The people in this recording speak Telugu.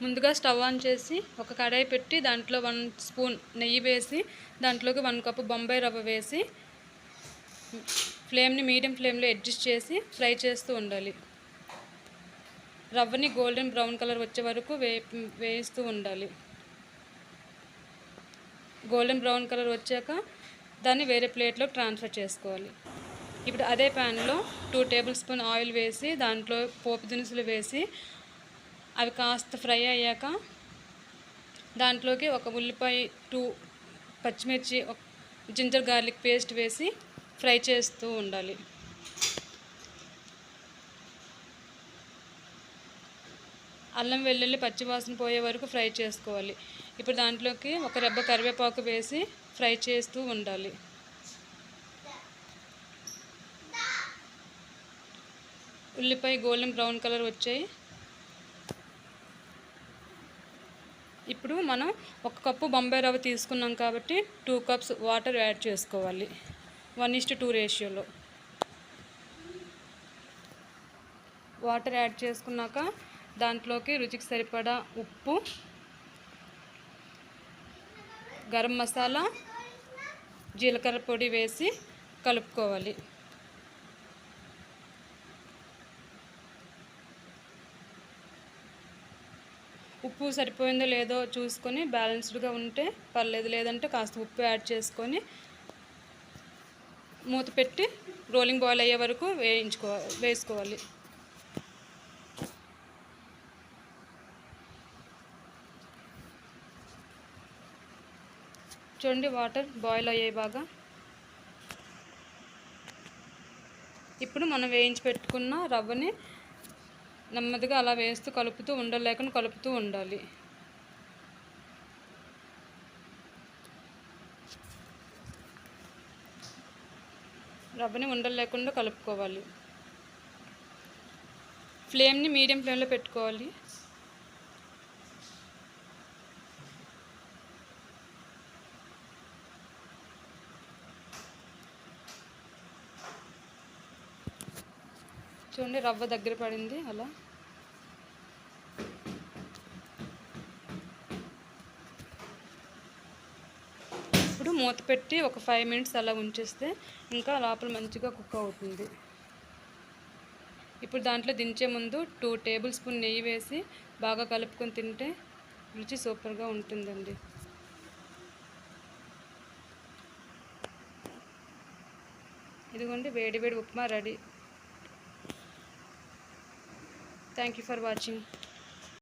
ముందుగా స్టవ్ ఆన్ చేసి ఒక కడాయి పెట్టి దాంట్లో 1 స్పూన్ నెయ్యి వేసి దాంట్లోకి 1 కప్పు బొంబాయి రవ్వ వేసి ఫ్లేమ్ని మీడియం ఫ్లేమ్లో అడ్జస్ట్ చేసి ఫ్రై చేస్తూ ఉండాలి. రవ్వని గోల్డెన్ బ్రౌన్ కలర్ వచ్చే వరకు వేయిస్తూ ఉండాలి. గోల్డెన్ బ్రౌన్ కలర్ వచ్చాక దాన్ని వేరే ప్లేట్లోకి ట్రాన్స్ఫర్ చేసుకోవాలి. ఇప్పుడు అదే ప్యాన్లో 2 టేబుల్ స్పూన్ ఆయిల్ వేసి దాంట్లో పోపు దినుసులు వేసి అవి కాస్త ఫ్రై అయ్యాక దాంట్లోకి ఒక ఉల్లిపాయ, 2 పచ్చిమిర్చి, జింజర్ గార్లిక్ పేస్ట్ వేసి ఫ్రై చేస్తూ ఉండాలి. అల్లం వెల్లుల్లి పచ్చివాసన పోయే వరకు ఫ్రై చేసుకోవాలి. ఇప్పుడు దాంట్లోకి ఒక రెబ్బ కరివేపాకు వేసి ఫ్రై చేస్తూ ఉండాలి. ఉల్లిపాయ గోల్డెన్ బ్రౌన్ కలర్ వచ్చాయి. ఇప్పుడు మనం 1 కప్పు బొంబాయి రవ్వ తీసుకున్నాం కాబట్టి 2 కప్స్ వాటర్ యాడ్ చేసుకోవాలి. 1:2 రేషియోలో వాటర్ యాడ్ చేసుకున్నాక దాంట్లోకి రుచికి సరిపడా ఉప్పు, గరం మసాలా, జీలకర్ర పొడి వేసి కలుపుకోవాలి. ఉప్పు సరిపోయిందో లేదో చూసుకొని బ్యాలెన్స్డ్గా ఉంటే పర్లేదు, లేదంటే కాస్త ఉప్పు యాడ్ చేసుకొని మూత పెట్టి రోలింగ్ బాయిల్ అయ్యే వరకు వేసుకోవాలి. చూడండి, వాటర్ బాయిల్ అయ్యాయి బాగా. ఇప్పుడు మనం వేయించి పెట్టుకున్న రవ్వని నెమ్మదిగా అలా వేస్తూ కలుపుతూ ఉండలేకుండా కలుపుతూ ఉండాలి. రవ్వని ఉండలు లేకుండా కలుపుకోవాలి. ఫ్లేమ్ని మీడియం ఫ్లేమ్లో పెట్టుకోవాలి. చూడండి, రవ్వ దగ్గర పడింది. అలా ఇప్పుడు మూత పెట్టి ఒక 5 మినిట్స్ అలా ఉంచేస్తే ఇంకా లోపల మంచిగా కుక్ అవుతుంది. ఇప్పుడు దాంట్లో దించే ముందు 2 టేబుల్ స్పూన్ నెయ్యి వేసి బాగా కలుపుకొని తింటే రుచి సూపర్గా ఉంటుందండి. ఇదిగోండి, వేడి వేడి upma ready. Thank you for watching.